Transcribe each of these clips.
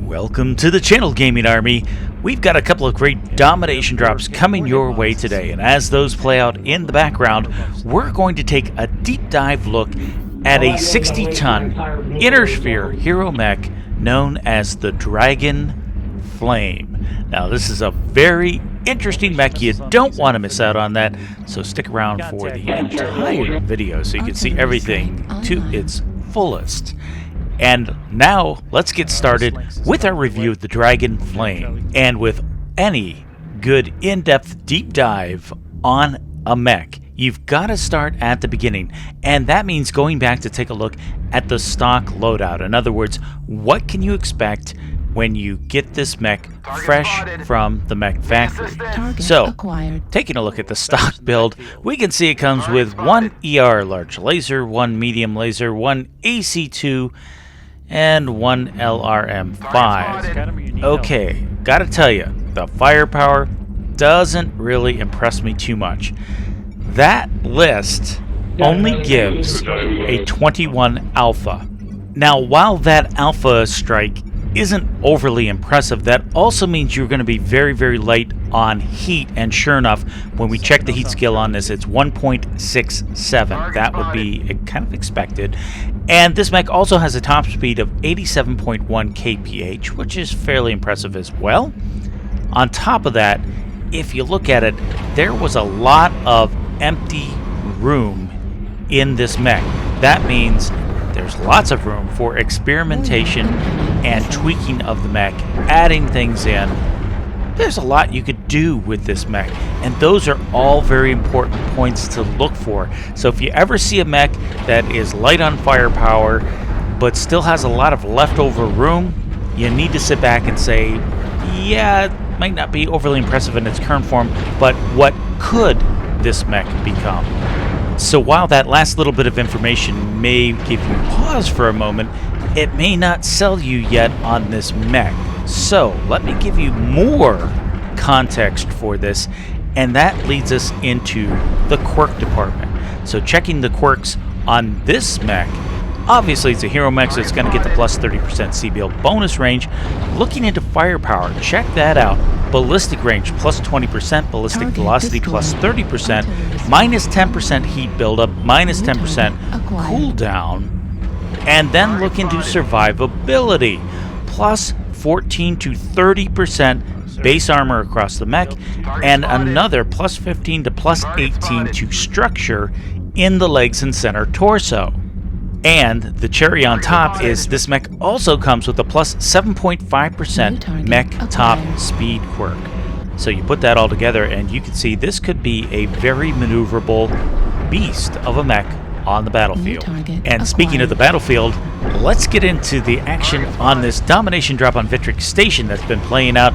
Welcome to the channel, Gaming Army. We've got a couple of great domination drops coming your way today, and as those play out in the background, we're going to take a deep dive look at a 60-ton inner sphere hero mech known as the Dragon Flame. Now, this is a very interesting mech. You don't want to miss out on that, so stick around for the entire video so you can see everything to its fullest. And now, let's get started with our review of the Dragon Flame. And with any good in-depth deep dive on a mech, you've got to start at the beginning. And that means going back to take a look at the stock loadout. In other words, what can you expect when you get this mech fresh from the mech factory? So, taking a look at the stock build, we can see it comes with one ER large laser, one medium laser, one AC2, and one LRM5. Okay, gotta tell you, the firepower doesn't really impress me too much. That list only gives a 21 alpha. Now, while that alpha strike isn't overly impressive, that also means you're going to be very, very light on heat, and sure enough, when we check the heat skill on this, it's 1.67. That would be kind of expected. And this mech also has a top speed of 87.1 kph, which is fairly impressive as well. On top of that, if you look at it, there was a lot of empty room in this mech. That means there's lots of room for experimentation and tweaking of the mech, adding things in. There's a lot you could do with this mech, and those are all very important points to look for. So if you ever see a mech that is light on firepower but still has a lot of leftover room, you need to sit back and say, yeah, it might not be overly impressive in its current form, but what could this mech become? So while that last little bit of information may give you pause for a moment, it may not sell you yet on this mech. So let me give you more context for this, and that leads us into the quirk department. So checking the quirks on this mech, obviously it's a hero mech, so it's going to get the plus 30% CBL bonus range. Looking into firepower, check that out. Ballistic range plus 20%, ballistic velocity plus 30%, minus 10% heat buildup, minus 10% cooldown, and then look into survivability, plus 14 to 30% base armor across the mech, and another plus 15 to plus 18 to structure in the legs and center torso. And the cherry on top is this mech also comes with a plus 7.5% mech top speed quirk. So you put that all together and you can see this could be a very maneuverable beast of a mech on the battlefield. And speaking of the battlefield, let's get into the action on this domination drop on Vitric Station that's been playing out.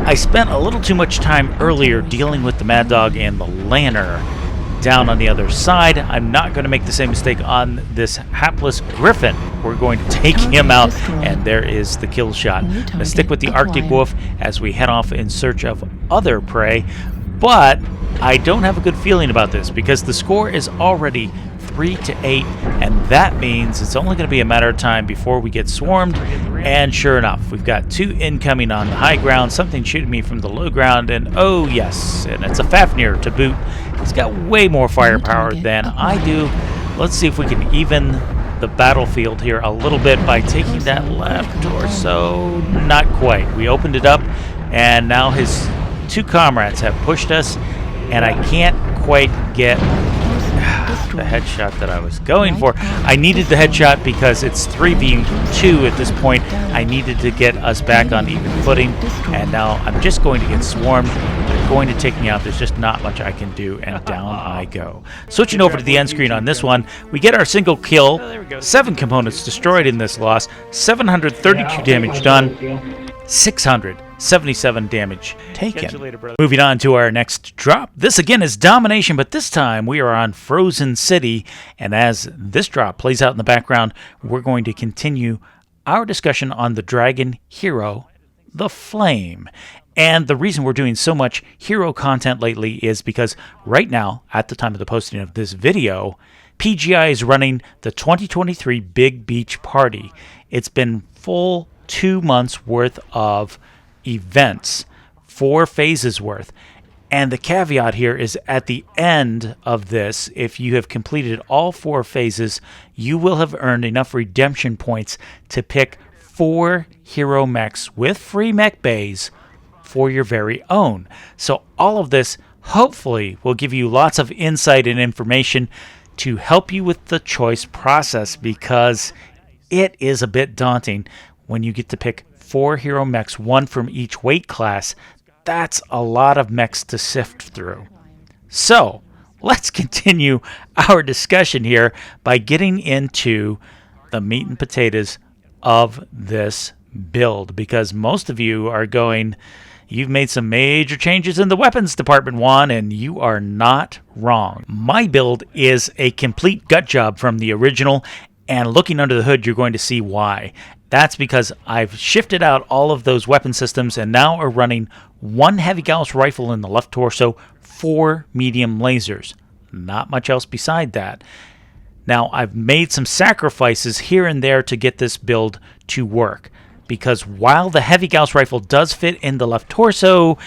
I spent a little too much time earlier dealing with the Mad Dog and the Lanner down on the other side. I'm not going to make the same mistake on this hapless Griffin. We're going to take him out, and there is the kill shot. Let's stick with the Arctic Wolf as we head off in search of other prey, but I don't have a good feeling about this because the score is already 3-8, and that means it's only going to be a matter of time before we get swarmed. And sure enough, we've got two incoming on the high ground, something shooting me from the low ground, and oh yes, and it's a Fafnir to boot. He's got way more firepower than I do. Let's see if we can even the battlefield here a little bit by taking that left torso. Not quite. We opened it up, and now his two comrades have pushed us, and I can't quite get the headshot that I was going for. I needed the headshot because it's 3v2 at this point. I needed to get us back on even footing, and now I'm just going to get swarmed. They're going to take me out. There's just not much I can do, and down I go. Switching over to the end screen on this one, we get our single kill. 7 components destroyed in this loss, 732 damage done, 677 damage taken. Moving on to our next drop. This again is domination, but this time we are on Frozen City, and as this drop plays out in the background, we're going to continue our discussion on the Dragon Hero, the Flame. And the reason we're doing so much hero content lately is because right now, at the time of the posting of this video, PGI is running the 2023 Big Beach Party. It's been full 2 months worth of events, 4 phases worth. And the caveat here is at the end of this, if you have completed all 4 phases, you will have earned enough redemption points to pick 4 hero mechs with free mech bays for your very own. So all of this hopefully will give you lots of insight and information to help you with the choice process, because it is a bit daunting when you get to pick 4 hero mechs, 1 from each weight class. That's a lot of mechs to sift through. So let's continue our discussion here by getting into the meat and potatoes of this build, because most of you are going, you've made some major changes in the weapons department, Juan, and you are not wrong. My build is a complete gut job from the original, and looking under the hood, you're going to see why. That's because I've shifted out all of those weapon systems and now are running 1 heavy Gauss rifle in the left torso, 4 medium lasers. Not much else beside that. Now, I've made some sacrifices here and there to get this build to work, because while the heavy Gauss rifle does fit in the left torso,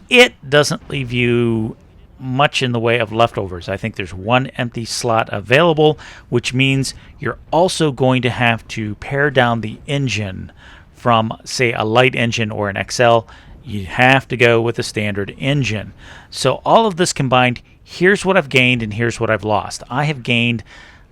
it doesn't leave you much in the way of leftovers. I think there's 1 empty slot available, which means you're also going to have to pare down the engine from, say, a light engine or an XL. You have to go with a standard engine. So all of this combined, here's what I've gained and here's what I've lost. I have gained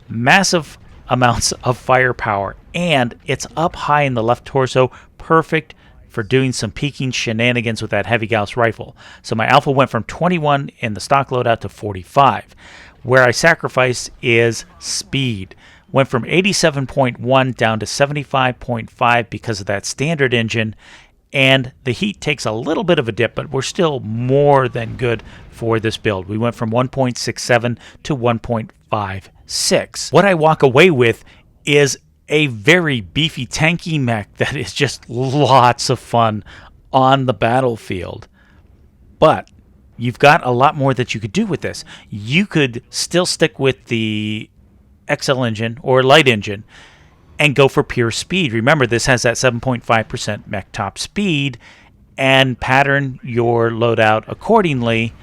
massive amounts of firepower, and it's up high in the left torso, perfect for doing some peeking shenanigans with that heavy Gauss rifle. So my alpha went from 21 in the stock loadout to 45. Where I sacrificed is speed. Went from 87.1 down to 75.5 because of that standard engine, and the heat takes a little bit of a dip, but we're still more than good for this build. We went from 1.67 to 1.56. What I walk away with is a very beefy, tanky mech that is just lots of fun on the battlefield. But you've got a lot more that you could do with this. You could still stick with the XL engine or light engine and go for pure speed. Remember, this has that 7.5% mech top speed, and pattern your loadout accordingly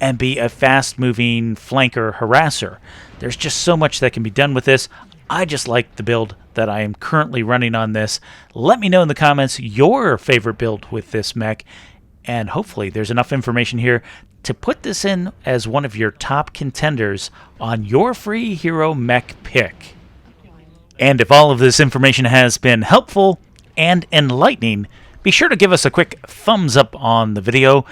and be a fast-moving flanker harasser. There's just so much that can be done with this. I just like the build that I am currently running on this. Let me know in the comments your favorite build with this mech, and hopefully there's enough information here to put this in as one of your top contenders on your free hero mech pick. And if all of this information has been helpful and enlightening, be sure to give us a quick thumbs up on the video.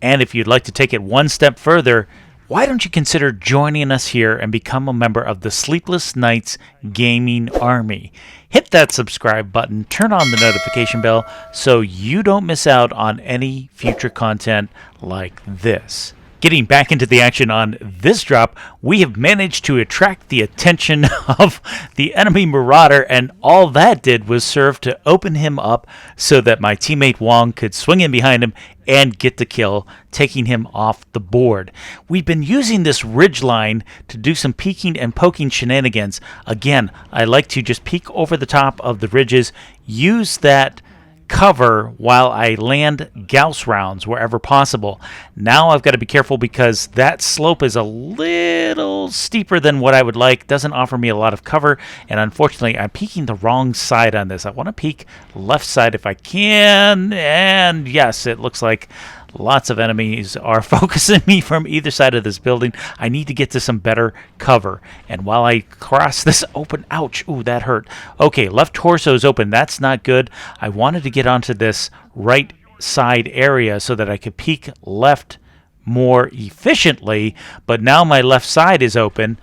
And if you'd like to take it one step further, why don't you consider joining us here and become a member of the Sleepless Nights Gaming Army? Hit that subscribe button, turn on the notification bell so you don't miss out on any future content like this. Getting back into the action on this drop, we have managed to attract the attention of the enemy Marauder, and all that did was serve to open him up so that my teammate Wong could swing in behind him and get the kill, taking him off the board. We've been using this ridge line to do some peeking and poking shenanigans. Again, I like to just peek over the top of the ridges, use that cover while I land Gauss rounds wherever possible. Now I've got to be careful because that slope is a little steeper than what I would like. Doesn't offer me a lot of cover, and unfortunately I'm peeking the wrong side on this. I want to peek left side if I can, and yes, it looks like lots of enemies are focusing me from either side of this building. I need to get to some better cover. And while I cross this open, ouch, ooh, that hurt. Okay, left torso is open. That's not good. I wanted to get onto this right side area so that I could peek left more efficiently, but now my left side is open.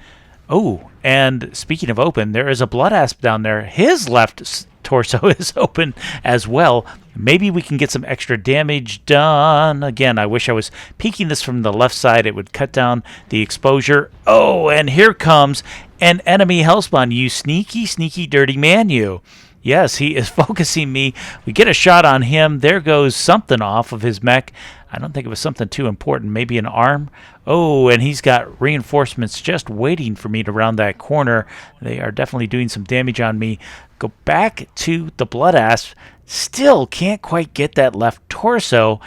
Oh, and speaking of open, there is a blood asp down there. His left torso is open as well. Maybe we can get some extra damage done. Again, I wish I was peeking this from the left side. It would cut down the exposure. Oh, and here comes an enemy hellspawn. You sneaky, sneaky, dirty man, you. Yes, he is focusing me. We get a shot on him. There goes something off of his mech. I don't think it was something too important. Maybe an arm. Oh, and he's got reinforcements just waiting for me to round that corner. They are definitely doing some damage on me. Go back to the blood asp Still can't quite get that left torso,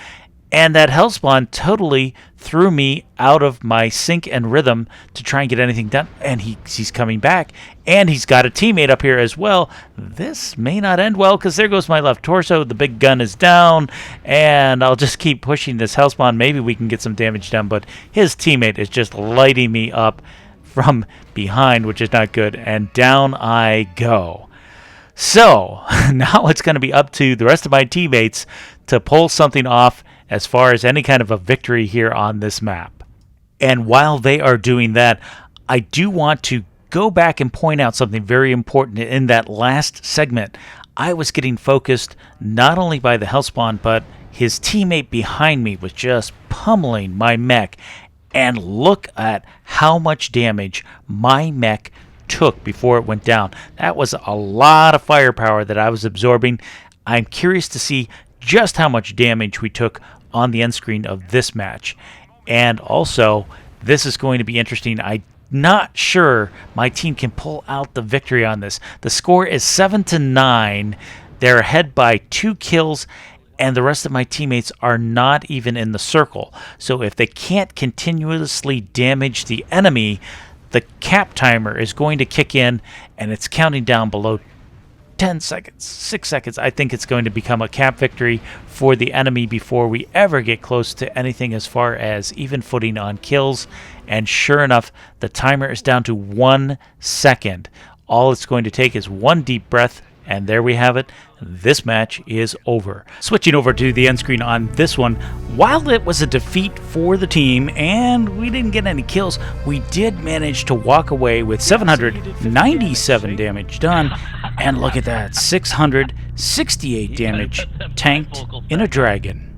and that Hellspawn totally threw me out of my sync and rhythm to try and get anything done. And he's coming back, and he's got a teammate up here as well. This may not end well, because there goes my left torso. The big gun is down, and I'll just keep pushing this Hellspawn. Maybe we can get some damage done, but his teammate is just lighting me up from behind, which is not good, and down I go. So now it's going to be up to the rest of my teammates to pull something off as far as any kind of a victory here on this map. And while they are doing that, I do want to go back and point out something very important. In that last segment, I was getting focused not only by the Hellspawn, but his teammate behind me was just pummeling my mech. And look at how much damage my mech took before it went down. That was a lot of firepower that I was absorbing. I'm curious to see just how much damage we took on the end screen of this match. And also, this is going to be interesting. I'm not sure my team can pull out the victory on this. The score is 7-9. They're ahead by 2 kills, and the rest of my teammates are not even in the circle. So if they can't continuously damage the enemy, the cap timer is going to kick in, and it's counting down below 10 seconds, 6 seconds. I think it's going to become a cap victory for the enemy before we ever get close to anything as far as even footing on kills. And sure enough, the timer is down to 1 second. All it's going to take is one deep breath, and there we have it. This match is over. Switching over to the end screen on this one, while it was a defeat for the team and we didn't get any kills, we did manage to walk away with 797 damage done. And look at that, 668 damage tanked in a dragon.